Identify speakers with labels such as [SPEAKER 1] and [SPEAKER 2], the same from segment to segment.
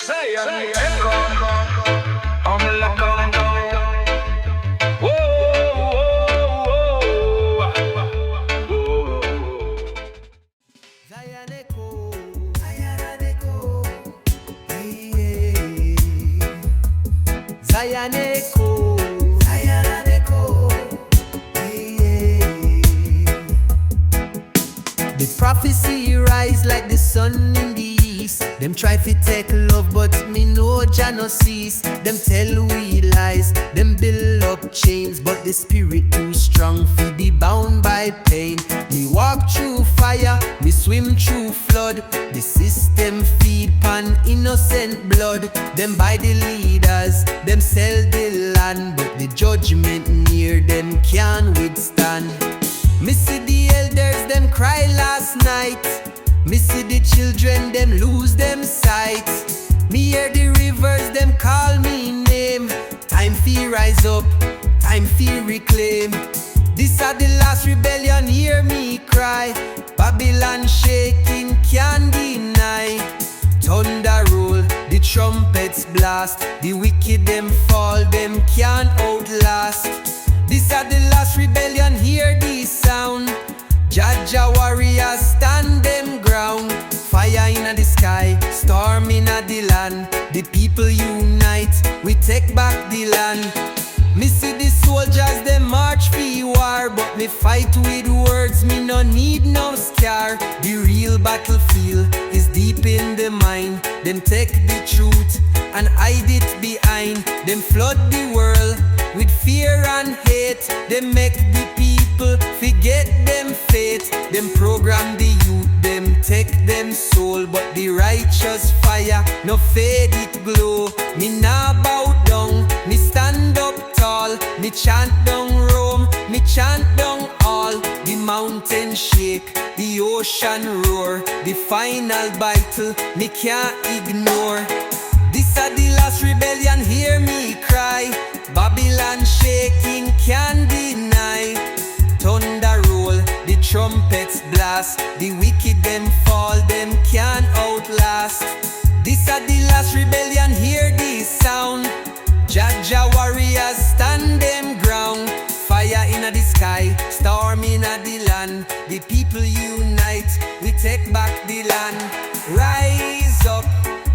[SPEAKER 1] Say echo. I'm like whoa, whoa, whoa, whoa.
[SPEAKER 2] Zion echo, Zion echo, yeah. Zion echo, Zion echo, yeah. The prophecy rise like the sun in the east. Them try to take love, but me know Jah no cease. Them tell we lies, them build up chains, but the spirit too strong fi be bound by pain. Me walk through fire, me swim through flood. The system feed pan innocent blood. Them buy the leaders, them sell the land, but the judgment near them can't withstand. Me see the elders, them cry last night. Me see the children, them lose them sight. Me hear the rivers, them call me name. Time fi rise up, time fi reclaim. This are the last rebellion, hear me cry. Babylon shaking, can't deny. Thunder roll, the trumpets blast. The wicked them fall, them can't outlast. This are the last rebellion, hear the sound. Jah warriors stand them ground. Fire in the sky, storm in the land. The people unite, we take back the land. Me see the soldiers, them march for war, but me fight with words, me no need no scar. The real battlefield is deep in the mind. Them take the truth and hide it behind. Them flood the world with fear and hate. Them make the people forget them fate. Them program the youth, them take them soul, but the righteous fire no fade it glow. Me nah bow down, me stand up tall. Me chant down Rome, me chant down all. The mountain shake, the ocean roar. The final battle me can't ignore. This are the last rebellion, hear me cry. Babylon shaking, can't deny. Thunder roll, the trumpets blast. The wicked them fall, them can't outlast. This are the last rebellion, hear the sound. Jah warriors stand them ground. Fire in the sky, storm in the land. The people unite, we take back the land. Rise up,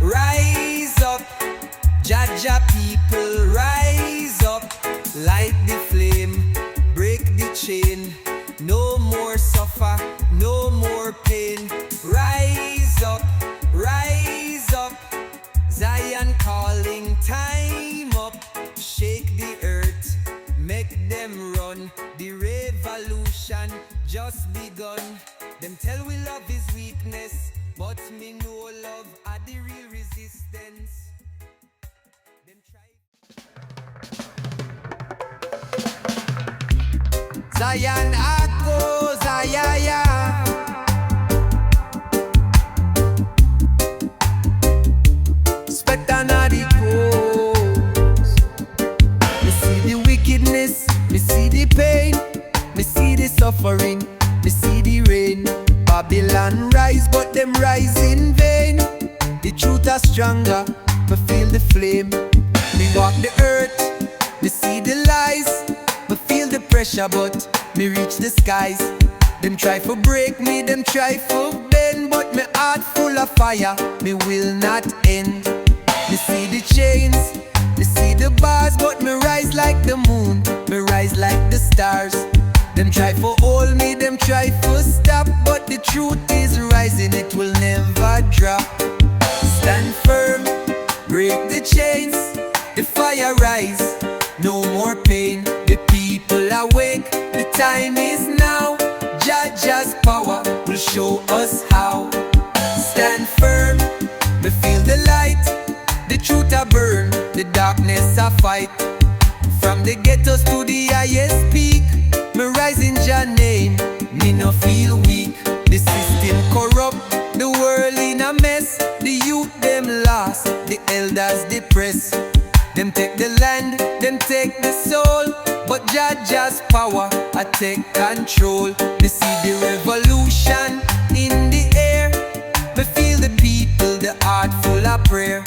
[SPEAKER 2] rise up. Jah people rise up. Light the flame, break the chain. No more suffer, no more pain. Rise up, rise up. Zion calling, time up. Shake the earth, make them run. The revolution just begun. Them tell we love is weakness, but me know love are the real resistance. Them try. Zion echo, Zion. Spectre na the coast. Me see the wickedness, me see the pain, me see the suffering, me see the rain. Babylon rise, but them rise in vain. The truth are stronger, me feel the flame. Me walk the earth, me see the lies. Me feel the pressure, but me reach the skies. Them try to break me, them try to bend, but me heart full of fire, me will not end. Me see the chains, me see the bars, but me rise like the moon, me rise like the stars. Them try to hold me, them try to stop, but the truth is rising, it will never drop. Stand firm, break the chains, the fire rise, no more pain. The people awake, the time is now. Jah's power will show us how. Stand firm, me feel the light. The truth a burn, the darkness a fight. From the ghettos to the highest peak, me rise in Jah name, me no feel weak. The system corrupt, the world in a mess. The youth them lost, the elders depressed. Them take the land, them take the soul, but Jah's power I take control. Me see the revolution in the air, me feel the people, the heart full of prayer.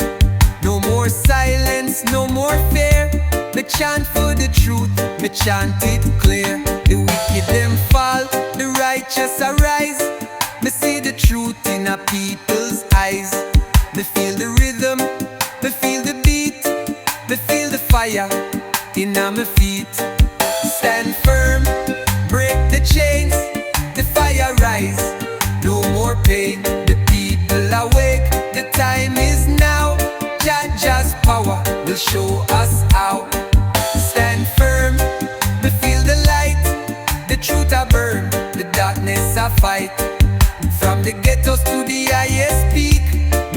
[SPEAKER 2] peace, no more fear. Me chant for the truth, me chant it clear. The wicked them fall, the righteous arise. Me see the truth in a people's eyes. Me feel the rhythm, me feel the beat, me feel the fire in my feet. Stand firm, break the chains, the fire rise, no more pain. The people awake, the time is now. Jah's power will show us how. Stand firm, we feel the light, the truth a burn, the darkness a fight. From the ghettos to the highest peak,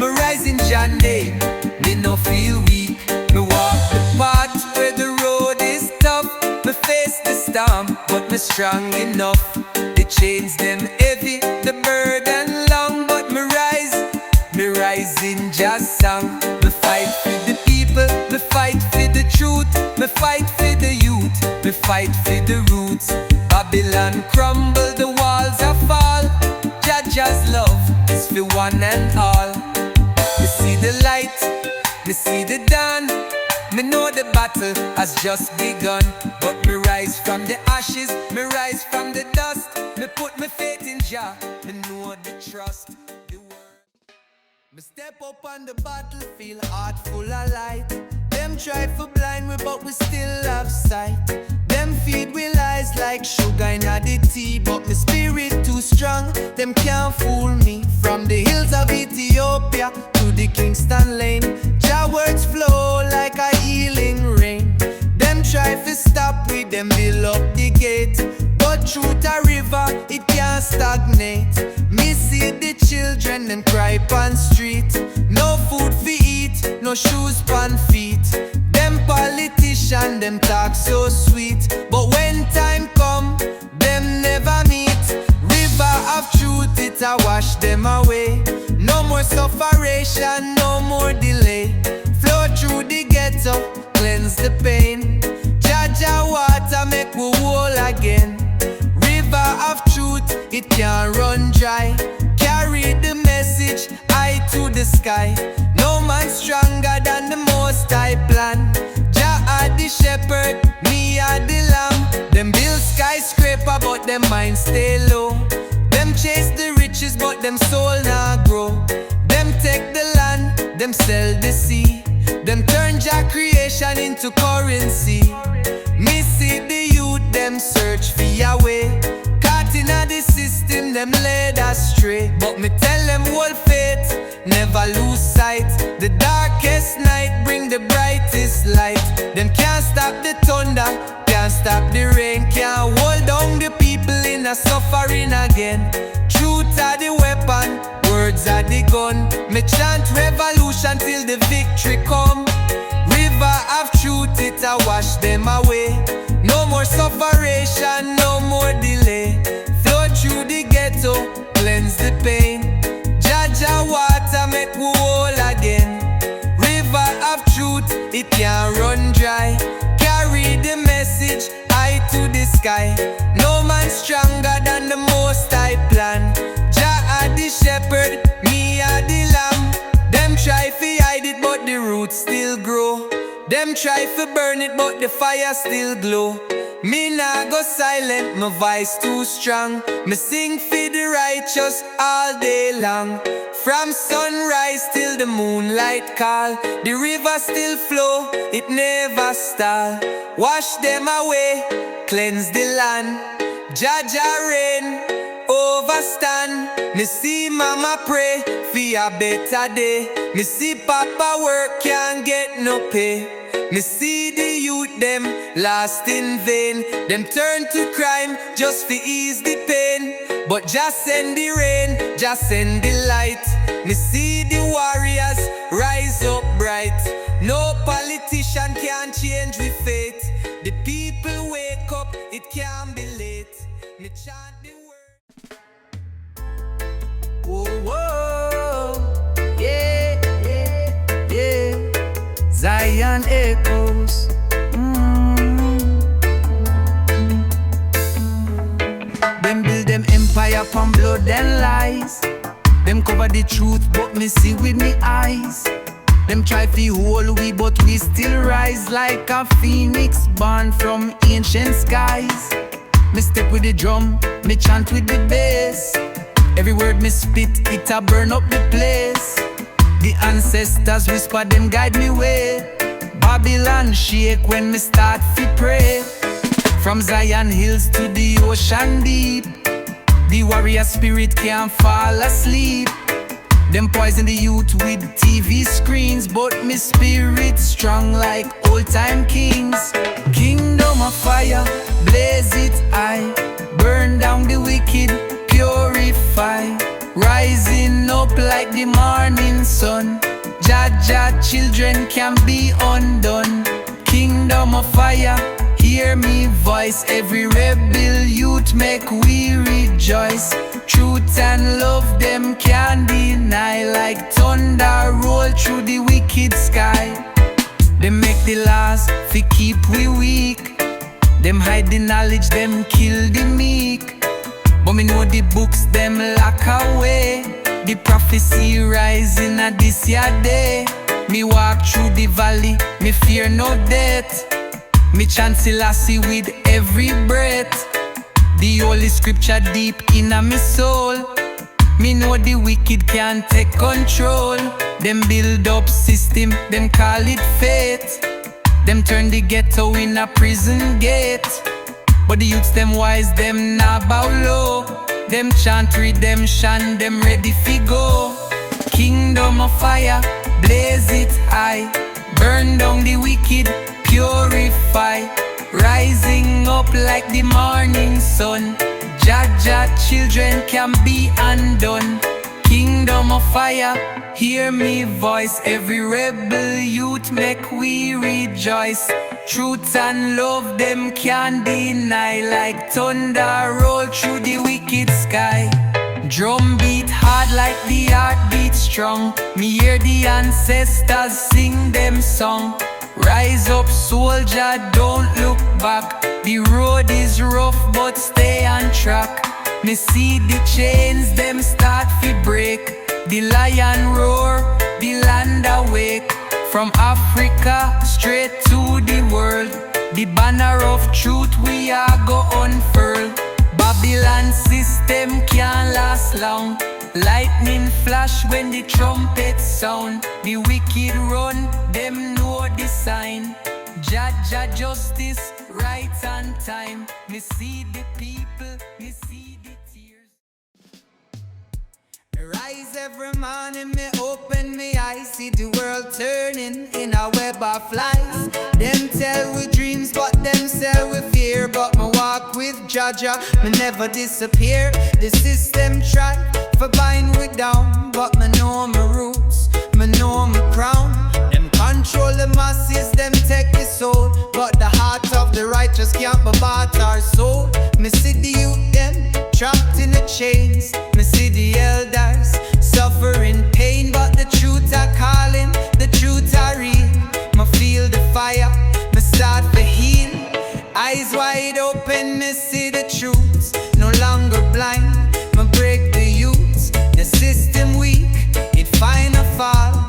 [SPEAKER 2] me rise in Jah name, me no feel weak. Me walk the path where the road is tough. Me face the storm, but me strong enough. The chains them heavy, the burden long, but me rise in Jah's song. Me fight for the people, me fight for the truth, me fight for the youth, me fight for the roots. Babylon crumble, the walls are fall. Jah's love is for one and all. Me see the light, me see the dawn. Me know the battle has just begun. But me rise from the ashes, me rise from the dust. Me put my faith in Jah, me know the trust. Me step up on the battlefield, heart full of light. Them try to blind me, but we still have sight. Them feed we lies like sugar in the tea, but my spirit too strong, them can't fool me. From the hills of Ethiopia to the Kingston lane, Jah words flow like a healing rain. Them try to stop with them build up the gate, but truth a river, it can't stagnate. Me see the children, them cry on street. No food for eat, no shoes pon feet. Them politicians, them talk so sweet, but when time come, them never meet. River of truth, it a wash them away. No more sufferation, no more delay. Flow through the ghetto, cleanse the pain. Jah water make we whole again. River of truth, it can't run dry. Carry the message high to the sky. No man stronger than the Most High plan. Jah are the shepherd, me are the lamb. Them build skyscraper, but them mind stay low. Them chase the riches, but them soul not grow. Them take the land, them sell the sea. Them turn Jah creation into currency. Me see the youth, them search for Yahweh. Caught in the system, them led astray. But me tell them hold faith, never lose sight. The darkest night bring the brightest light. Them can't stop the thunder, can't stop the rain. Can't hold down the people in a suffering again. Truth are the weapon, words are the gun. Me chant revolution till the victory come. River of truth, it a wash them away. No more sufferation, no more delay. Flow through the ghetto, cleanse the pain. Jah water make we whole again. River of truth, it can't run dry. Carry the message high to the sky. No man stronger than the Most High plan. Jah are the shepherd, me are the lamb. Them try to hide it, but the roots still grow. Them try to burn it, but the fire still glow. Me nah go silent, my voice too strong. Me sing for the righteous all day long. From sunrise till the moonlight call, the river still flow, it never stall. Wash them away, cleanse the land. Jah rain, overstand. Me see mama pray for a better day. Me see papa work, can't get no pay. Me see the youth them lost in vain. Them turn to crime just to ease the pain. But just send the rain, just send the light. Me see the warriors rise up bright. No politician can change with fate. The people wake up, it can't be late. Me chant the word. Whoa, whoa, yeah, yeah, yeah. Zion echoes. Them build them empire from blood and lies. Them cover the truth, but me see with me eyes. Them try fi hold we, but we still rise like a phoenix born from ancient skies. Me step with the drum, me chant with the bass. Every word me spit, it a burn up the place. The ancestors whisper, them guide me way. Babylon shake when me start fi pray. From Zion hills to the ocean deep, the warrior spirit can't fall asleep. Them poison the youth with TV screens, but me spirit strong like old time kings. Kingdom of fire, blaze it high, burn down the wicked, purify. Rising up like the morning sun, Jah children can be undone. Kingdom of fire, hear me voice. Every rebel youth make we rejoice. Truth and love them can't deny. Like thunder roll through the wicked sky. Them make the laws fi keep we weak. Them hide the knowledge, them kill the meek. But me know the books them lock away. The prophecy rising at this year day. Me walk through the valley, me fear no death. Me chant Selassie with every breath. The holy scripture deep in me soul. Me know the wicked can't take control. Them build up system, them call it fate. Them turn the ghetto in a prison gate. But the youths them wise, them not bow low. Them chant redemption, them ready fi go. Kingdom of fire, blaze it high, burn down the wicked, purify. Rising up like the morning sun, Jah children can be undone. Kingdom of fire, hear me voice. Every rebel youth make we rejoice. Truth and love them can't deny. Like thunder roll through the wicked sky. Drum beat hard like the heartbeat strong. Me hear the ancestors sing them song. Rise up soldier, don't look back. The road is rough but stay on track. Me see the chains them start fi break. The lion roar, the land awake. From Africa straight to the world, the banner of truth we are go unfurl. Babylon system can't last long. Lightning flash when the trumpet sound. The wicked run, them know the sign. Jah justice, right on time. Me see the people, me see the tears. Rise every morning, me open me eyes, see the world turning in a web of flies. Them tell we dreams, but them sell we fear. But me walk with Jah, me never disappear. The system try for bind we down, but me know my roots, me know my crown. Them control the masses, them take the soul, but the heart of the righteous can't be bought or sold. Me see the youth them trapped in the chains. Me see the elders suffering pain, but the truth are calling, the truth are real. Me feel the fire, me start to heal. Eyes wide open, me see the truth, no longer blind. Me break the youths, the system weak, it final fall.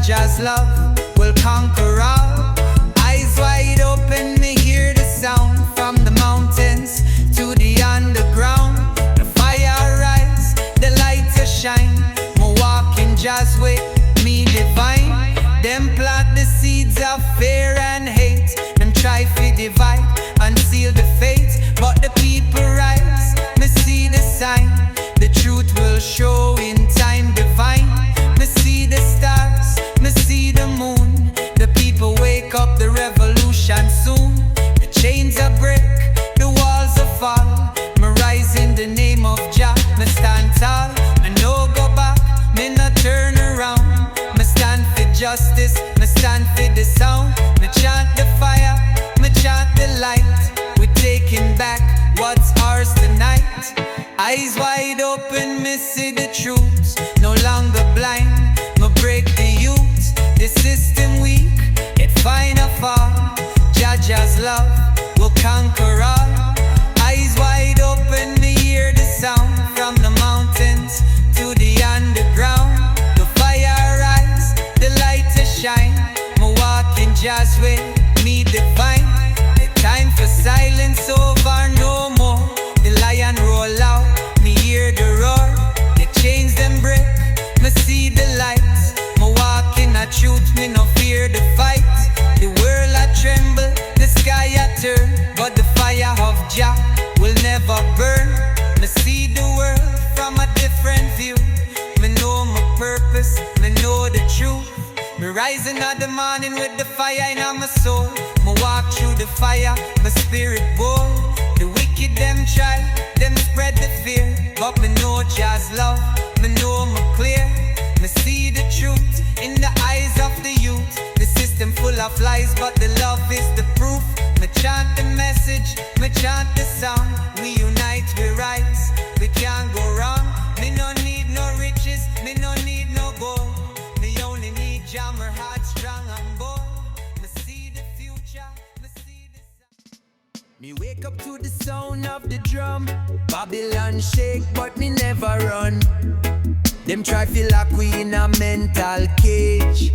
[SPEAKER 2] Jah's love will conquer all. Eyes wide open, me hear the sound. From the mountains to the underground, the fire rise, the light to shine. Me walk in Jah's way, me divine. Them plant the seeds of fear and hate. Them try to divide and seal the fate, but the people rise. Me see the sign, the truth will show in time divine. Me see the stars, me see the moon. The people wake up, the revolution soon. The chains are break, the walls are fall. Me rise in the name of Jah, me stand tall. Me no go back, me no turn around. Me stand for justice, me stand for the sound. Me chant the fire, me chant the light. We taking back what's ours tonight. Eyes wide open, me see the truth, no longer blind. Me break the youth, the system weak, it final fall. Jah's love will conquer all. Eyes wide open, me hear the sound. From the mountains to the underground, the fire rise, the light to Jah's way, me divine. The time for silence over no more. The lion roll out, me hear the roar. The chains them break, me see the lights. Me walk in a truth, me no fear the fight. The world a tremble, the sky a turn, but the fire of Jah will never burn. Me see the world from a different view. Me know my purpose, me know the truth. Me rising at the morning with the fire in my soul. Me walk through the fire, my spirit bold. The wicked them try, them spread the fear, but me know Jah's love, me know me clear. Me see the truth in the eyes of the youth. The system full of lies, but the love is the proof. Me chant the message, me chant the song. We unite, we rise, we can't go wrong. Me no need no riches, me no need no gold. Me only need Jah, my heart strong and bold. Me see the future, me see the sun. Me wake up to the sound of the drum. Babylon shake, but me never run. Them try feel like we in a mental cage,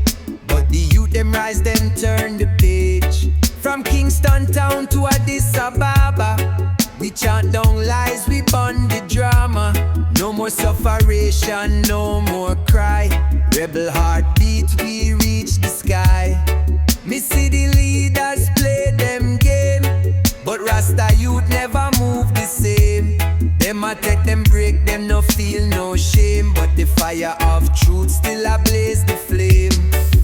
[SPEAKER 2] but the youth them rise, them turn the page. From Kingston town to Addis Ababa, we chant down lies, we burn the drama. No more sufferation, no more cry. Rebel heartbeat, we reach the sky. Me see the leaders play them game, but Rasta youth never move the same. Them a take them break, them no feel no shame, but the fire of truth still ablaze the flame.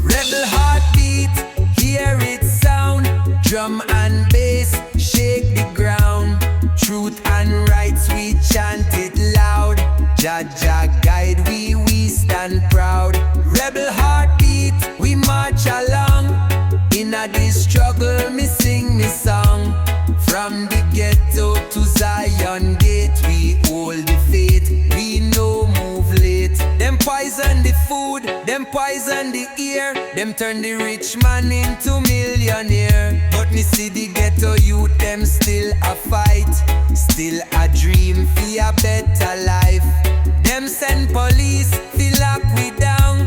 [SPEAKER 2] Rebel heartbeat, hear it sound. Drum and bass, shake the ground. Truth and rights, we chant it loud. Jah Jah guide, we stand proud. Rebel heartbeat, we march along. In a this struggle, me sing me song. From the ghetto to Zion gate, we hold the faith, we no move late. Them poison the food, them poison the air. Them turn the rich man into millionaire. But me see the ghetto youth, them still a fight. Still a dream for a better life. Them send police, fi lock we down.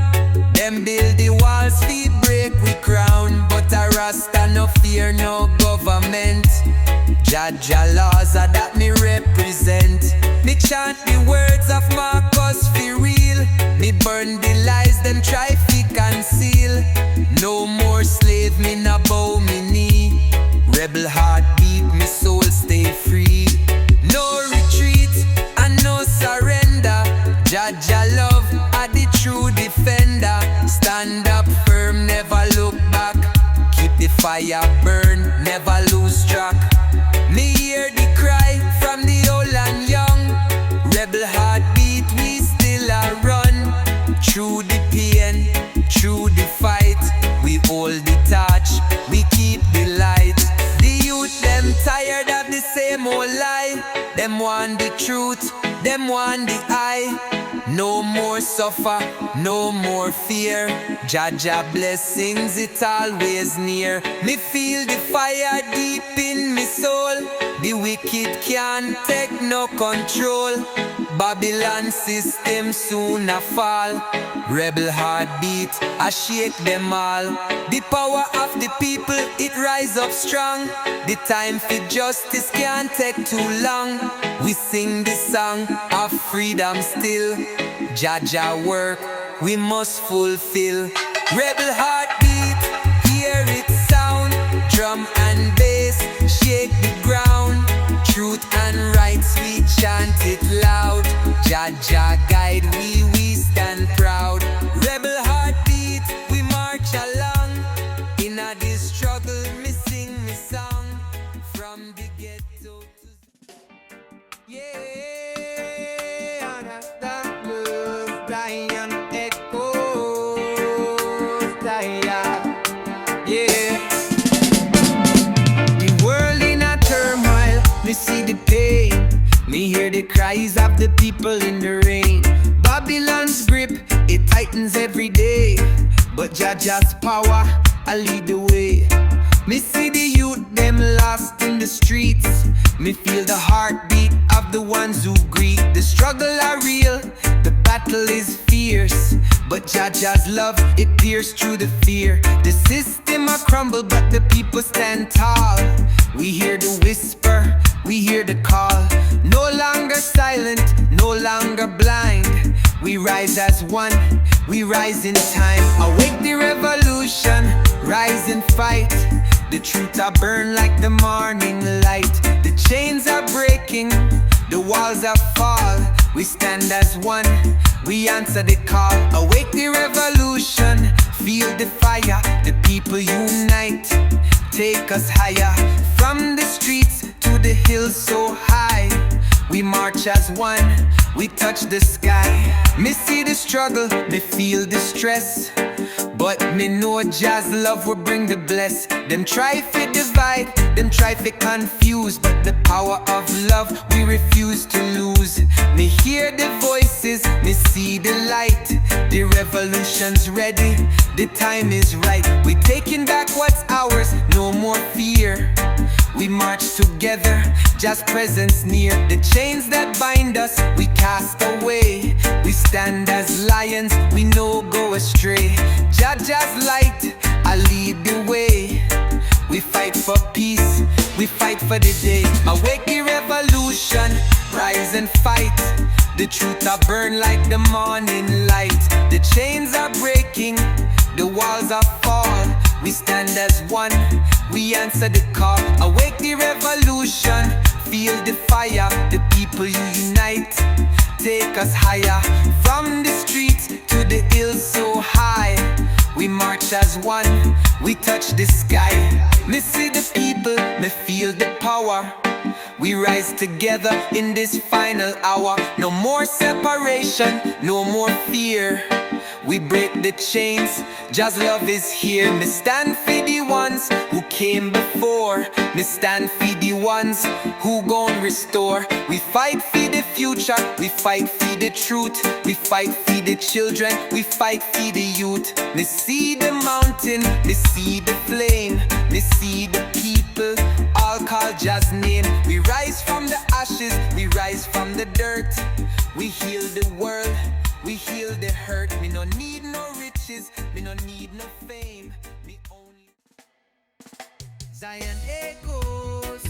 [SPEAKER 2] Them build the walls, fi break we crown. But a Rasta no fear no government. Jah Jah laws are that me represent. Me chant the words of Marcus fi real. Me burn the lies them try fi conceal. No more slave, me na bow me knee. Rebel heartbeat, me soul stay free. No retreat and no surrender. Jah Jah love are the true defender. Stand up firm, never look back. Keep the fire burn, never lose track. Me hear the cry from the old and young. Rebel heartbeat, we still a run. Through the pain, through the fight, we hold the torch, we keep the light. The youth, them tired of the same old lie. Them want the truth, them want the eye. No more suffer, no more fear. Jah Jah blessings, it always near. Me feel the fire deep in me soul. The wicked can't take no control. Babylon system soon a fall. Rebel heartbeat, I shake them all. The power of the people, it rise up strong. The time for justice can't take too long. We sing the song of freedom still. Jah Jah work, we must fulfill. Rebel heartbeat, hear it sound. Drum and bass, shake the ground. Truth and rights, we chant it loud. Jah Jah guide, we stand proud. Rebel heartbeat, we march along. In a this struggle, me sing me song. From the ghetto to... Yeah. Me see the pain, me hear the cries of the people in the rain. Babylon's grip, it tightens every day, but Jah Jah's power, I lead the way. Me see the youth, them lost in the streets. Me feel the heartbeat of the ones who greet. The struggle are real, the battle is fierce, but Jaja's love, it pierced through the fear. The system a crumble, but the people stand tall. We hear the whisper, we hear the call. No longer silent, no longer blind. We rise as one, we rise in time. Awake the revolution, rise and fight. The truth are burn like the morning light. The chains are breaking, the walls are fall. We stand as one, we answer the call. Awake the revolution, feel the fire. The people unite, take us higher. From the streets to the hills so high, we march as one, we touch the sky. Me see the struggle, me feel the stress, but me know Jah's love will bring the bless. Them try to divide, them try to confuse, but the power of love we refuse to lose. Me hear the voices, me see the light. The revolution's ready, the time is right. We taking back what's ours, no more fear. We march together, Jah's presence near. The chains that bind us, we cast away. We stand as lions, we no go astray. Jah's light, I lead the way. We fight for peace, we fight for the day. Awake the revolution, rise and fight. The truth are burn like the morning light. The chains are breaking, the walls are fall. We stand as one, we answer the call. Awake the revolution, feel the fire. The people unite, take us higher. From the streets to the hills so high, we march as one, we touch the sky. Me see the people, me feel the power. We rise together in this final hour. No more separation, no more fear. We break the chains, Jah's love is here. Me stand for the ones who came before. Me stand for the ones who gon' restore. We fight for the future, we fight for the truth. We fight for the children, we fight for the youth. Me see the mountain, me see the flame. Me see the people, all call Jah's name. We rise from the ashes, we rise from the dirt. We heal the world, we heal the hurt. Me no need no riches, me no need no fame. Me only Zion echoes.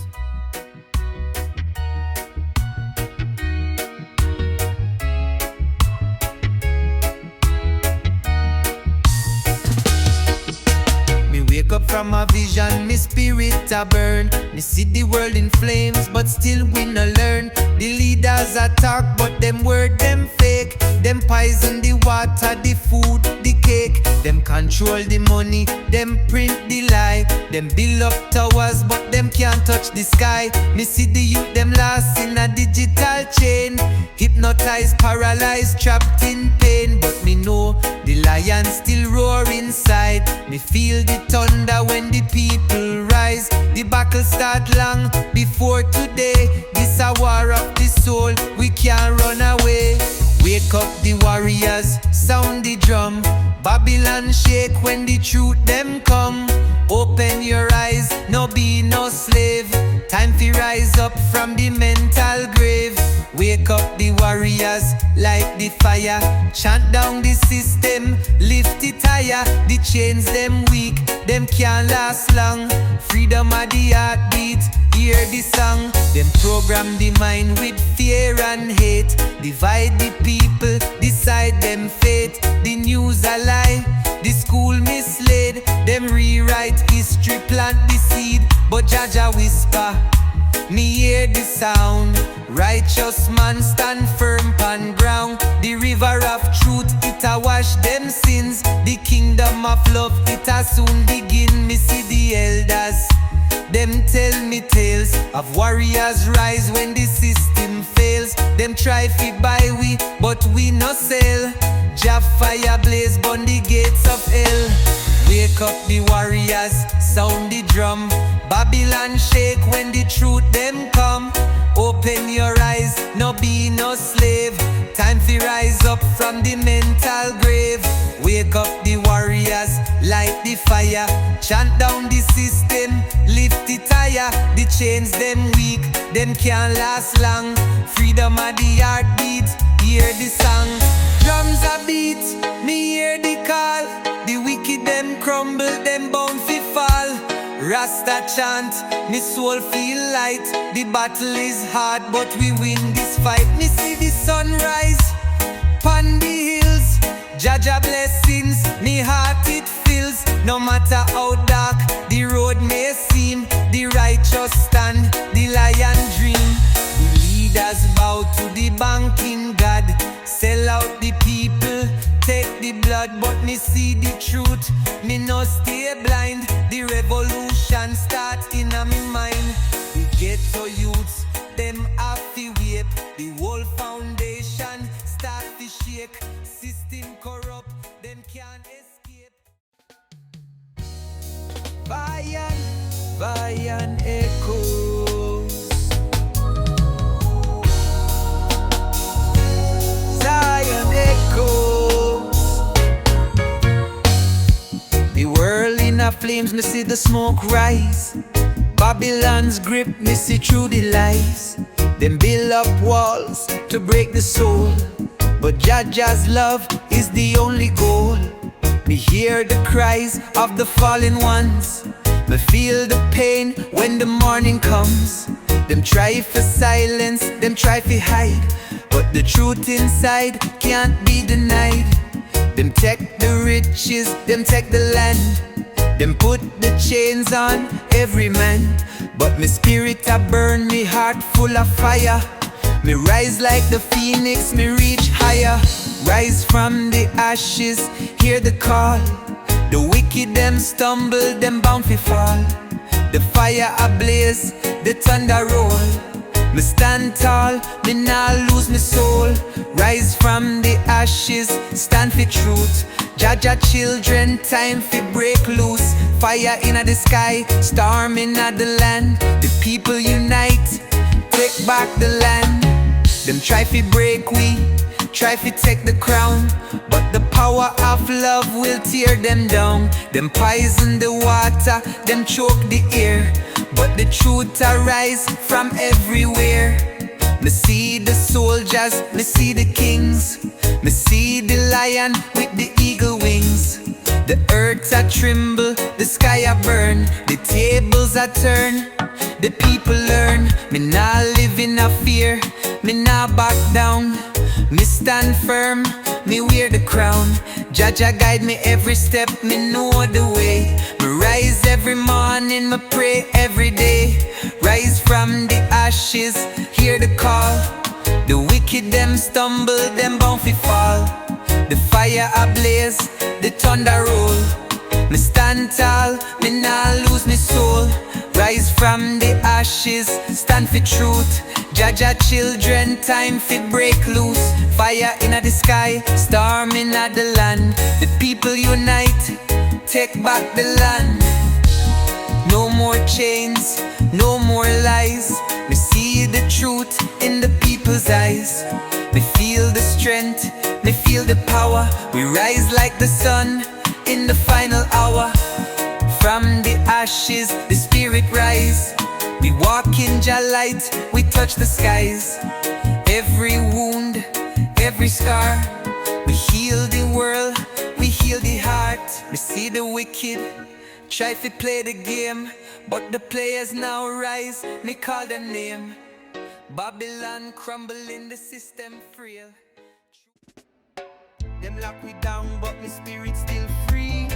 [SPEAKER 2] Me wake up from a vision, me spirit a burn. Me see the world in flames, but still we no learn. The leaders attack, but them word them fake. Them poison the water, the food, the cake. Them control the money, them print the lie. Them build up towers, but them can't touch the sky. Me see the youth, them lost in a digital chain. Hypnotized, paralyzed, trapped in pain. But me know the lion still roar inside. Me feel the thunder when the people rise. The battle start long before today. This a war of the soul, we can't run away. Wake up the warriors, sound the drum. Babylon shake when the truth them come. Open your eyes, no be no slave. Time to rise up from the mental grave. Wake up the warriors, light the fire. Chant down the system, lift it higher. The chains them weak, them can't last long. Freedom of the heartbeat, hear the song. Them program the mind with fear and hate. Divide the people, decide them fate. The news a lie, the school misled. Them rewrite history, plant the seed. But Jaja whisper, me hear the sound. Righteous man stand firm pan ground. The river of truth, it a wash them sins. The kingdom of love, it a soon begin. Me see the elders, them tell me tales of warriors rise when the system fails. Them try fi buy we, but we no sell. Jah fire blaze burn the gates of hell. Wake up the warriors, sound the drum. Babylon shake when the truth them come. Open your eyes, no be no slave. Time to rise up from the mental grave. Wake up the warriors, light the fire. Chant down the system, lift it higher. The chains them weak, them can't last long. Freedom of the heartbeat, hear the song. Drums a beat, me hear the call. The wicked them crumble, them bound fi fall. Rasta chant, me soul feel light. The battle is hard, but we win this fight. Me see the sunrise pon the hills. Jah blessings, me heart it fills. No matter how dark the road may seem, the righteous stand, the lion dream. The leaders bow to the banking God. Sell out the people, take the blood. But me see the truth, me no stay blind. The revolution start in a me mind. The ghetto youths, them have to wait. The whole foundation start to shake. System corrupt, them can't escape. Bayan echoes, Zion echoes. The world in a flames, me see the smoke rise. Babylon's grip, me see through the lies. Them build up walls to break the soul, but Jah's love is the only goal. Me hear the cries of the fallen ones. Me feel the pain when the morning comes. Them try for silence, them try for hide, but the truth inside can't be denied. Them take the riches, them take the land. Them put the chains on every man, but me spirit a burn, me heart full of fire. Me rise like the phoenix, me reach higher. Rise from the ashes, hear the call. The wicked them stumble, them bound to fall. The fire ablaze, the thunder roll. Me stand tall, me nah lose me soul. Rise from the ashes, stand for truth. Jah children, time fi break loose. Fire inna the sky, storm inna the land. The people unite, take back the land. Them try fi break we, try fi take the crown, but the power of love will tear them down. Them poison the water, them choke the air, but the truth arise from everywhere. Me see the soldiers, me see the kings. Me see the lion with the eagle wings. The earth a tremble, the sky a burn. The tables a turn, the people learn. Me nah live in a fear, me nah back down. Me stand firm, me wear the crown. Jah guide me every step, me know the way. Me rise every morning, me pray every day. Rise from the ashes, hear the call. The wicked them stumble, them bound to fall. The fire ablaze, the thunder roll. Me stand tall, me nah lose me soul. Rise from the ashes, stand for truth. Jah children, time fi break loose. Fire inna the sky, storm inna the land. The people unite, take back the land. No more chains, no more lies. Me see the truth in the people's eyes. Me feel the strength, me feel the power. We rise like the sun in the final hour. From the ashes, the spirit rise. We walk in Jah light, we touch the skies. Every wound, every scar, we heal the world, we heal the heart. We see the wicked try to play the game, but the players now rise, me call them name. Babylon crumbling, the system frail. Them lock me down, but me spirit still free.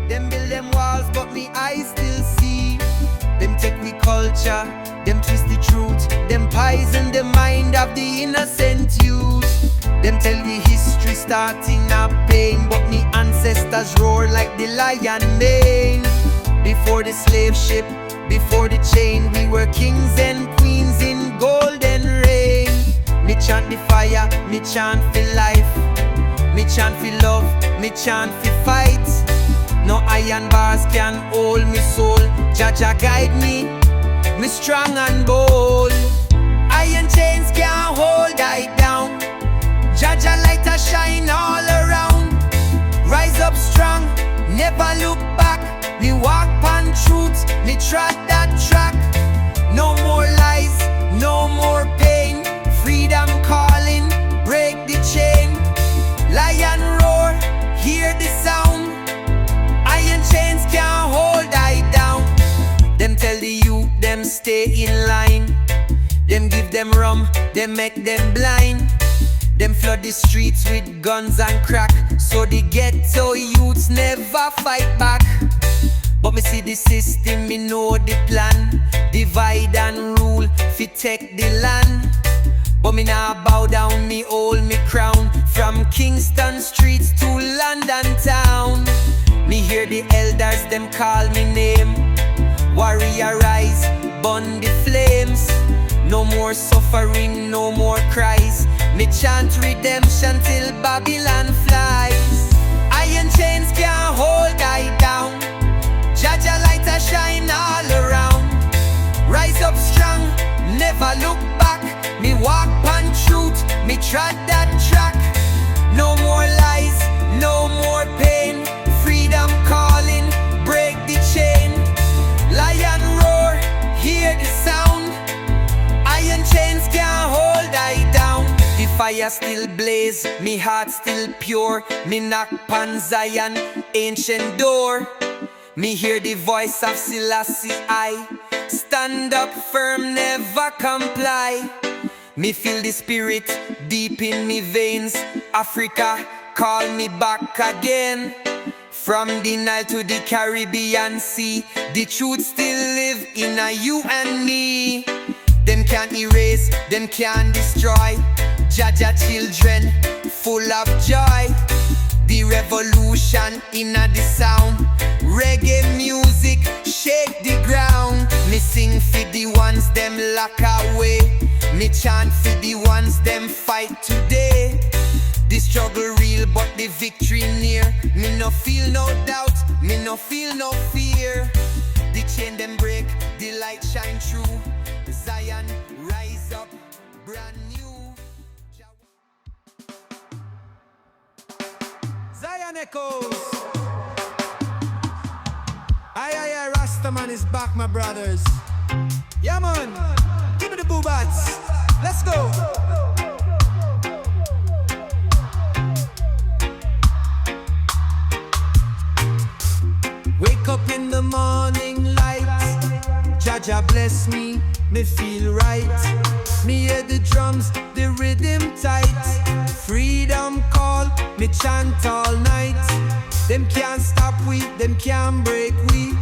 [SPEAKER 2] Them build them walls, but me eyes still see. Them take we culture, them twist the truth. Them poison the mind of the innocent youth. Them tell the history starting a pain, but me ancestors roar like the lion mane. Before the slave ship, before the chain, we were kings and queens in golden reign. Me chant the fire, me chant for life. Me chant for love, me chant for fight. No iron bars can hold me soul. Jah guide me, me strong and bold. Iron chains can't hold I down. Jah light a shine all around. Rise up strong, never look back. Me walk on truth, me trot that track. No more lies, no more pain. Freedom calling, break the chain. Lion roar, hear the sound. Iron chains can't hold I down. Them tell the youth, them stay in line. Them give them rum, them make them blind. Them flood the streets with guns and crack, so the ghetto youths never fight back. But me see the system, me know the plan. Divide and rule, fi take the land. But me nah bow down, me hold me crown. From Kingston streets to London town. Me hear the elders, them call me name. Warrior rise, burn the flames. No more suffering, no more cries. Me chant redemption till Babylon flies. Iron chains can't hold I down. Jah light a shine all around. Rise up strong, never look back. Me walk on truth, me trod that track. No more lies, no more pain. Freedom calling, break the chain. Lion roar, hear the sound. Iron chains can't hold I down. The fire still blaze, me heart still pure. Me knock on Zion, ancient door. Me hear the voice of Selassie I. Stand up firm, never comply. Me feel the spirit deep in me veins. Africa, call me back again. From the Nile to the Caribbean Sea, the truth still live in a you and me. Them can't erase, them can't destroy. Jah children, full of joy. The revolution in a the sound. Reggae music, shake the ground. Me sing for the ones them lock away. Me chant for the ones them fight today. The struggle real but the victory near. Me no feel no doubt, me no feel no fear. The chain them break, the light shine through. Zion rise up, brand new. Zion echoes. Aye, Rasta man is back, my brothers. Yeah man, give me the boobats. Let's go. Wake up in the morning light. Jah bless me, me feel right. Me hear the drums, the rhythm tight. Freedom call, me chant all night. Them can't stop we, them can't break we.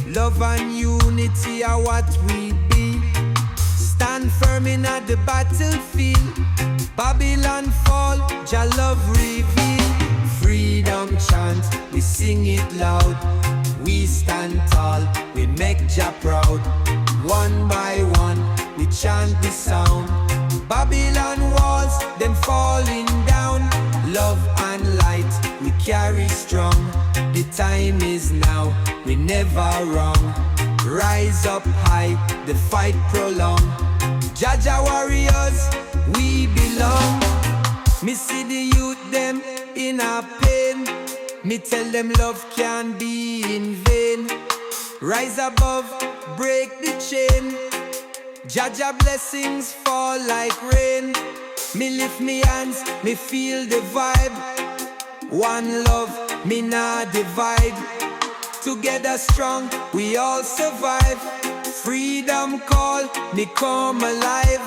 [SPEAKER 2] Love and unity are what we be. Stand firm in at the battlefield. Babylon fall, Jah love reveal. Freedom chant, we sing it loud. We stand tall, we make Jah proud. One by one, we chant the sound. Babylon walls, them falling down. Love and light, we carry strong. The time is now, we never wrong. Rise up high, the fight prolong. Jah warriors, we belong. Me see the youth them in a pain. Me tell them love can't be in vain. Rise above, break the chain. Jah blessings fall like rain. Me lift me hands, me feel the vibe. One love, me nah divide. Together strong, we all survive. Freedom call, me come alive.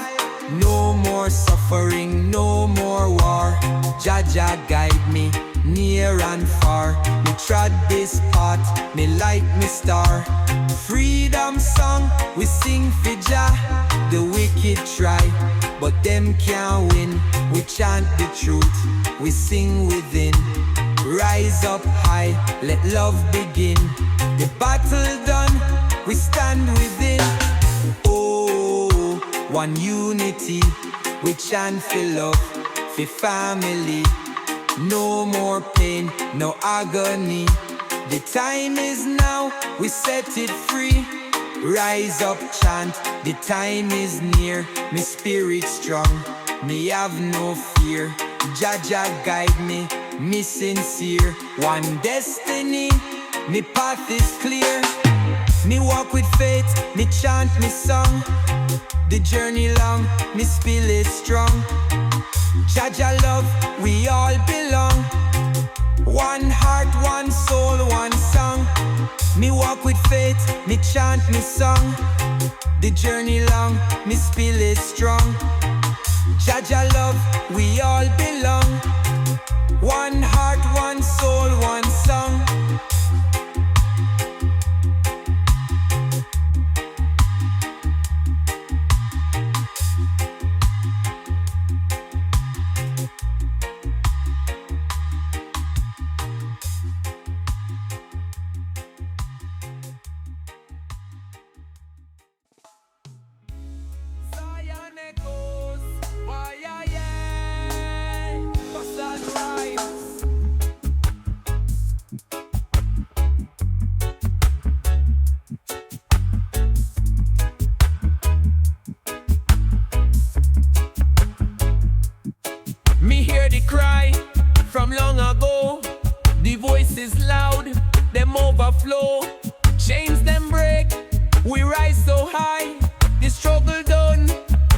[SPEAKER 2] No more suffering, no more war. Jah guide me near and far. Me trod this path, me light me star. Freedom song, we sing for Jah. The wicked try, but them can't win. We chant the truth, we sing within. Rise up high, let love begin. The battle done, we stand within. Oh, one unity, we chant for love, for family. No more pain, no agony. The time is now, we set it free. Rise up, chant, the time is near. Me spirit strong, me have no fear. Jah guide me, me sincere. One destiny, me path is clear. Me walk with faith, me chant me song. The journey long, me spirit strong. Jah love, we all belong. One heart, one soul, one song. Me walk with faith, me chant me song. The journey long, me spirit strong. Jah love, we all belong. One heart, one soul, one song. Me hear the cry from long ago. The voice is loud, them overflow. Chains them break, we rise so high. The struggle done,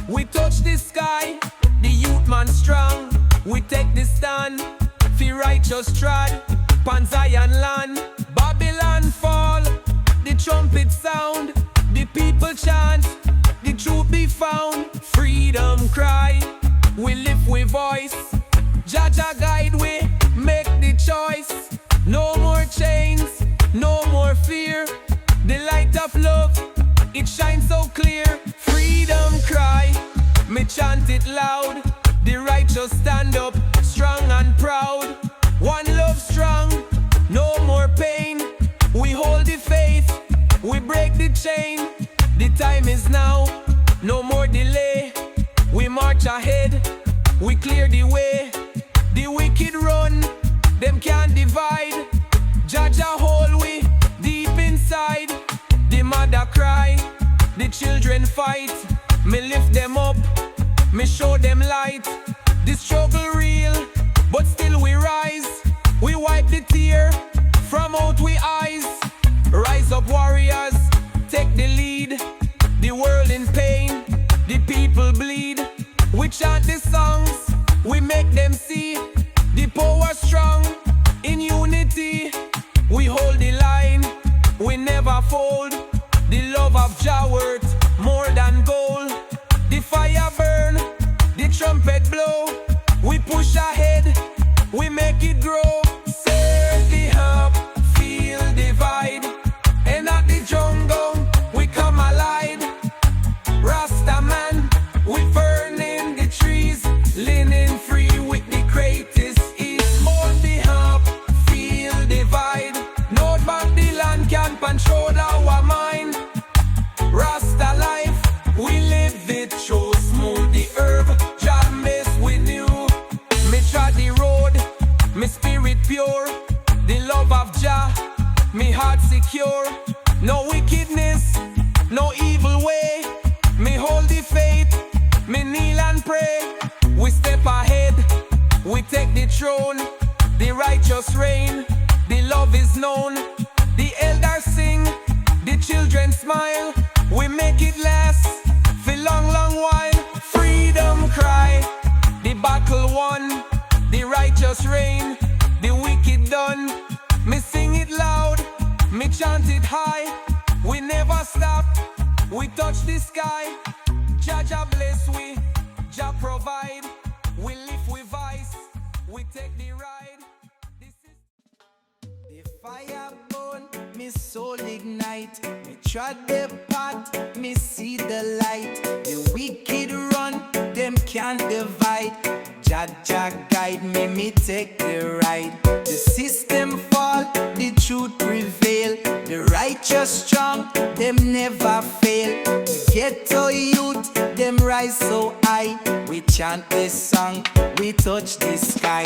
[SPEAKER 2] we touch the sky. The youth man strong, we take the stand. Fi righteous trod, pan Zion land. Babylon fall, the trumpet sound. The people chant, the truth be found. Freedom cry, we lift with voice. Jah guide we, make the choice. No more chains, no more fear. The light of love, it shines so clear. Freedom cry, me chant it loud. The righteous stand up, strong and proud. One love strong, no more pain. We hold the faith, we break the chain. The time is now, no more delay. We march ahead, we clear the way. The wicked run, them can't divide. Jah hold we deep inside. The mother cry, the children fight. Me lift them up, me show them light. The struggle real, but still we rise. We wipe the tear from out we eyes. Rise up warriors, take the lead. The world in pain, the people bleed. We chant the songs, we make them see. The power strong, in unity. We hold the line, we never fold. The love of Jah worth more than gold. The fire burn, the trumpet blow. We push ahead, we make it grow. Serve the hub, feel divide. And at the jungle, we come alive. Rasta man, we burning the trees. Linen free with the greatest ease. Hold the hub, feel divide. No back the land can control our mind. Rasta life, we live it, show smooth the herb. Jah mess with you. Me trod the road, me spirit pure. The love of Jah, me heart secure. No wickedness, no evil way. Me hold the faith, me kneel and pray. We step ahead, we take the throne. The righteous reign, the love is known. The elders sing, the children smile. We make it last for long, long while. Freedom cry, the battle won. The righteous reign, the wicked done. Me sing it loud, me chant it high. We never stop, we touch the sky. Jah bless we, Jah provide. We live with vice, we take the ride. This is the fire burn, me soul ignite. Me trod the path, me see the light. The wicked run, them can't divide. Jah guide me, me take the right. The system fall, the truth prevail. The righteous strong, them never fail. The ghetto youth, them rise so high. We chant this song, we touch the sky.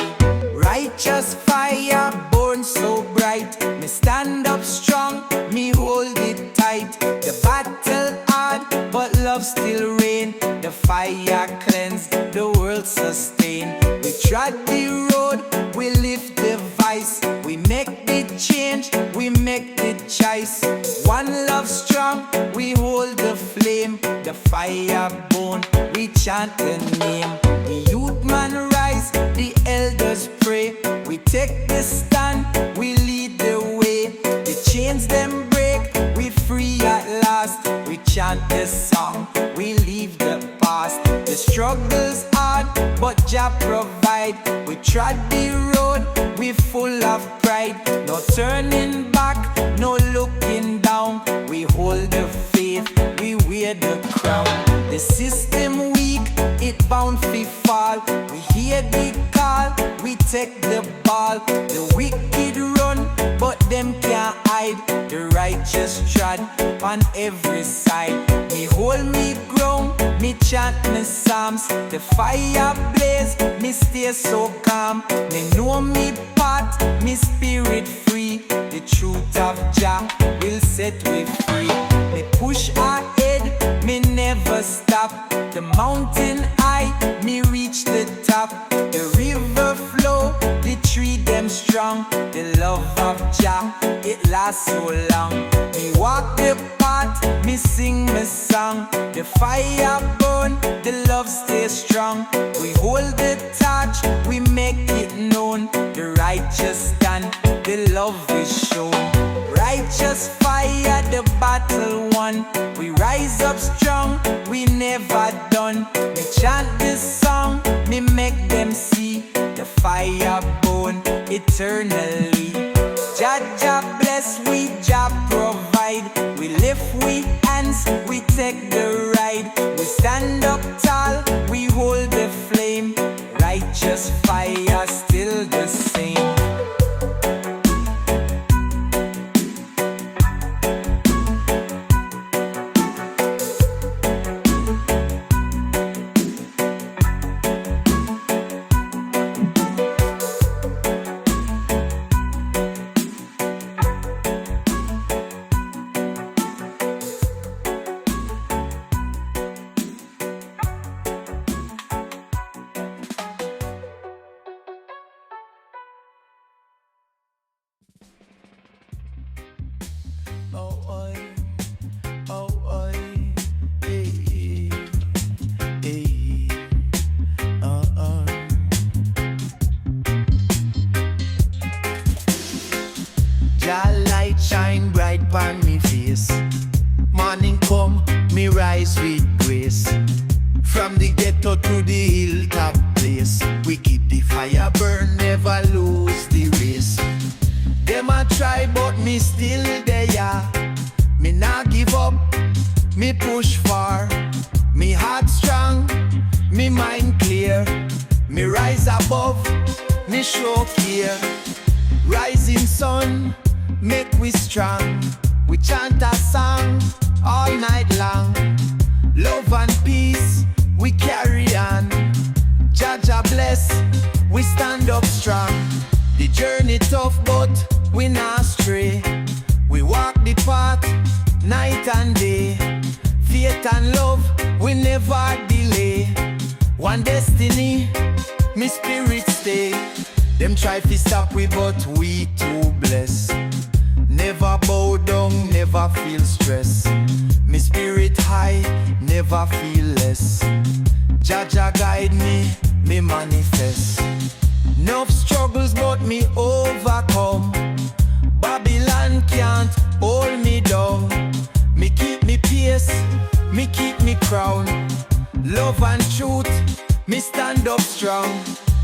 [SPEAKER 2] Righteous fire burn so bright. Me stand up strong, me hold it tight. The battle hard, but love still reign. The fire cleanse, the world sustain. We trod the road, we lift the vice. We make the change, we make the make choice. One love strong, we hold the flame. The fire burn, we chant the name. The youth man rise, the elders pray. We take the stand, we lead the way. The chains them break, we free at last. We chant the song, we leave the past. The struggle's hard, but Jah provide. We trod the road, we full of pride. No turning back, no looking down. We hold the faith, we wear the crown. The system weak, it bound fi fall. We hear the call, we take the ball. The wicked run, but them can't hide. The righteous trod on every side. Me hold me ground, me chant me psalms. The fire blaze, me stay so calm. Me know me path, me spirit free. The truth of Jah will set me free. Me push ahead, me never stop. The mountain high, me reach the top. The river flow, the tree them strong. The love of Jah, it lasts so long. Me walk the path, me sing me song. The fire burn, the love stay strong. We hold the torch, we make it known. The righteous stand, the love is shown. Righteous fire, the battle won. We rise up strong, we never done. Me chant this song, me make them see. The fire burn eternally. Jah bless, we Jah provide. We lift we hands, we take the ride. We stand up tall, we hold the flame. Righteous fire still the same. Jah light shine bright upon me face. Morning come, me rise with grace. From the ghetto to the hilltop place, we keep the fire burn, never lose the race. Them a try but me still there. Me not give up, me push far. Me heart strong, me mind clear. Me rise above, me show care. Rising sun, make we strong. We chant a song all night long. Love and peace, we carry on. Jah bless, we stand up strong. The journey tough but we not stray. We walk the path night and day. Faith and love, we never delay. One destiny, me spirit stay. Them try to stop we but we too blessed. Never bow down, never feel stress. Me spirit high, never feel less. Jah guide me, me manifest. Enough struggles but me overcome. Babylon can't hold me down. Me keep me pace, me keep me crown. Love and truth, me stand up strong.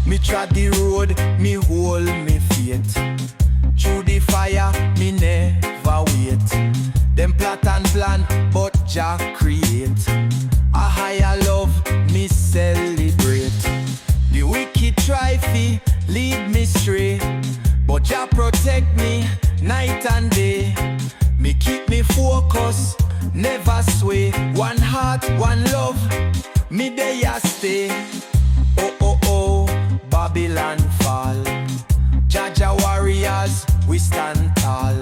[SPEAKER 2] Me trod the road, me hold me faith. Through the fire, me never wait. Them plot and plan, but Jah create. A higher love, me celebrate. The wicked try fi lead me stray, but Jah protect me night and day. Me keep me focus, never sway. One heart, one love, me there stay. Oh oh oh, Babylon fall. Jah warriors, we stand tall.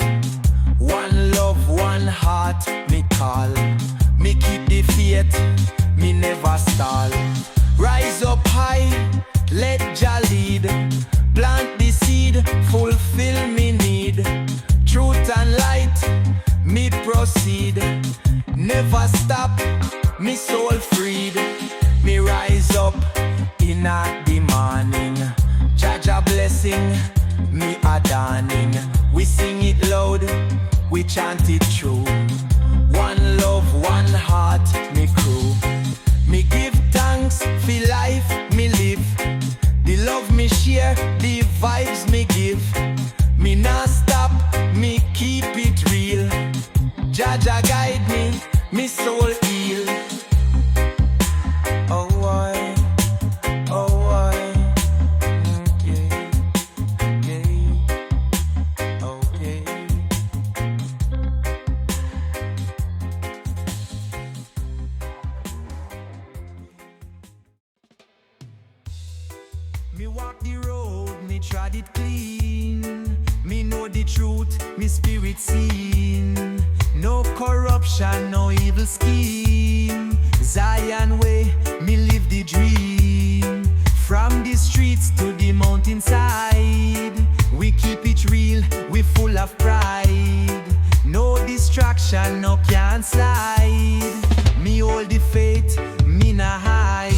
[SPEAKER 2] One love, one heart, me call. Me keep the faith, me never stall. Rise up high, let Jah lead. Plant the seed, fulfill me need. Truth and light, chant it through. One love, one heart, me crew. Me give thanks for life me live. The love me share, the vibes me give. Me not stop, me keep it real. Jah Jah guide me, me soul heal. Oh why, oh why, yeah, yeah, okay. Me walk the road, me trod it clean. Me know the truth, me spirit seen. No corruption, no evil scheme. Zion way, me live the dream. From the streets to the mountainside, we keep it real, we full of pride. No distraction, no can slide. Me hold the faith, me nah hide.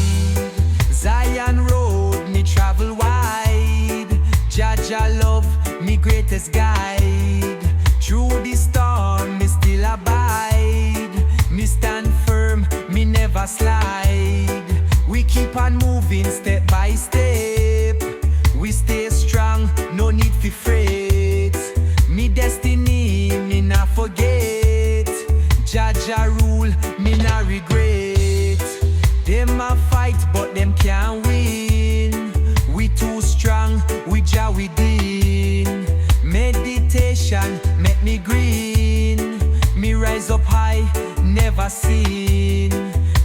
[SPEAKER 2] Zion road, me travel wide. Jah Jah love, me greatest guide. Through the storm, me still abide. Me stand firm, me never slide. We keep on moving step by step. We stay strong, no need for fret. Me destiny, me not forget. Jah Jah rule, me not regret. Them a fight, but them can't win. We too strong, we Jah within. Meditation make me green. Me rise up high, never seen.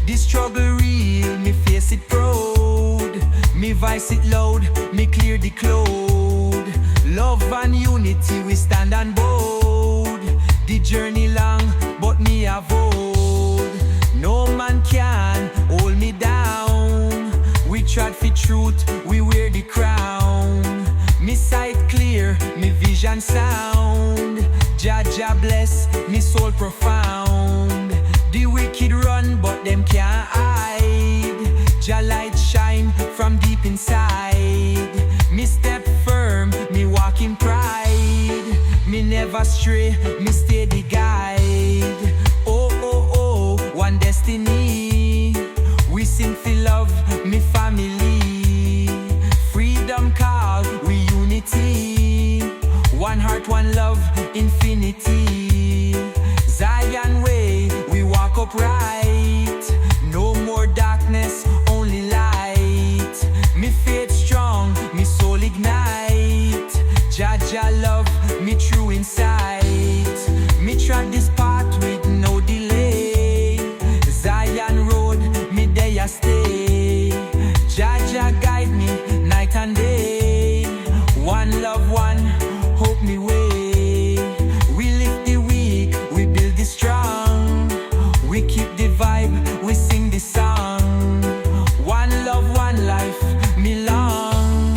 [SPEAKER 2] The struggle real, me face it proud. Me voice it loud, me clear the cloud. Love and unity, we stand on board. The journey long, but me have hold. No man can hold me down. We trod for truth, we wear the crown. Me sight clear, me vision sound. Jah Jah bless, me soul profound. The wicked run, but them can't hide. Jah light shine from deep inside. Me step firm, me walk in pride. Me never stray, me stay the guide. Oh, oh, oh, one destiny. We sing for love, me family. Freedom call, we unity. One heart, one love, infinity. Zion way, we walk upright. No more darkness, only light. Me faith strong, me soul ignite. Jah Jah love, me true insight. Me trod this path with no delay. Zion road, me there I stay. Jah Jah guide me night and day. One love, one hope me way. We lift the weak, we build the strong. We keep the vibe, we sing the song. One love, one life, me long.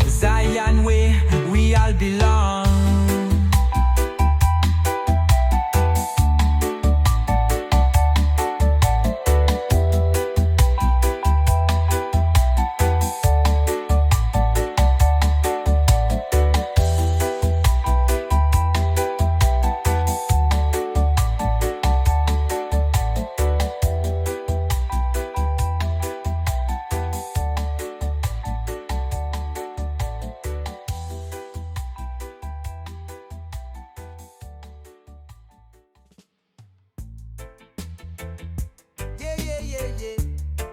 [SPEAKER 2] Zion way, we all belong.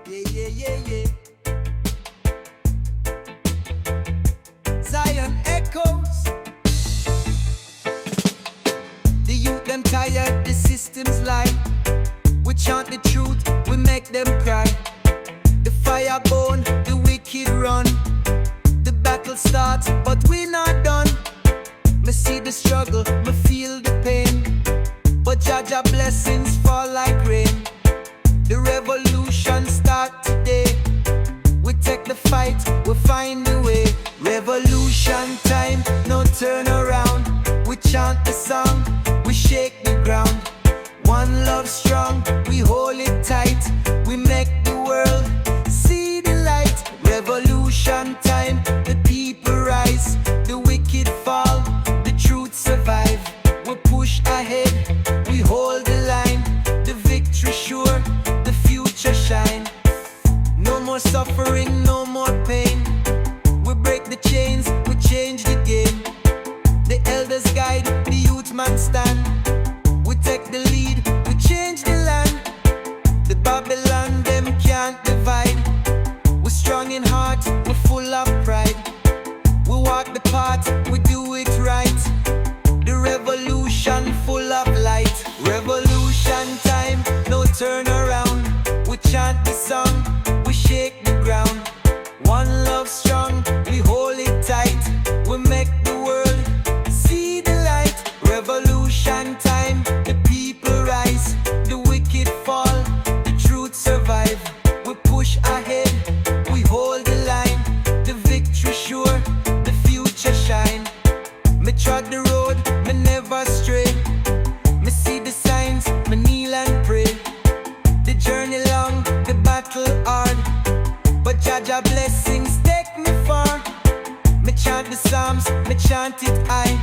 [SPEAKER 2] Yeah. Zion echoes. The youth them tired, the system's lie. We chant the truth, we make them cry. The fire burn, the wicked run. The battle starts, but we not done. Me see the struggle, me feel the pain. But Jah Jah blessings fall like rain. The revolution start today. We take the fight, we find the way. Revolution time, no turn around. We chant the song, we shake the ground. One love strong, we hold it tight. We make the world see the light. Revolution time, the people rise. The wicked fall, the truth survive. We push ahead, the lead, we change the land. The Babylon, them can't divide. We're strong in heart, we're full of pride. We walk the path, we do it right. The revolution full of light. Revolution time, no turn around. We chant the song, we shake the ground. One love strong, we hold it tight. We make the world see the light. Revolution time, the people rise. The wicked fall, the truth survive. We push ahead, we hold the line. The victory sure, the future shine. Me trod the road, me never stray. Me see the signs, me kneel and pray. The journey long, the battle hard, but Jah blessings take me far. Me chant the psalms, me chant it high.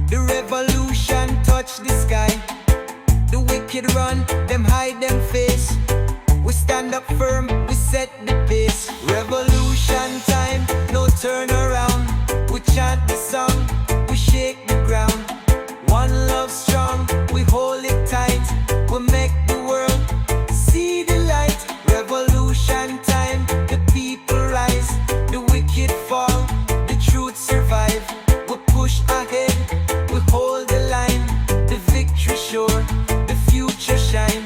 [SPEAKER 2] The revolution touch the sky. The wicked run, them hide them face. We stand up firm, we set the pace. Revolution time, no turn around. We chant the song, we shake the ground. One love strong, we hold it tight. We make the world see the light. Revolution time, the people rise. The wicked fall, the truth survive. We push ahead, we hold the line. The victory sure, the future shine.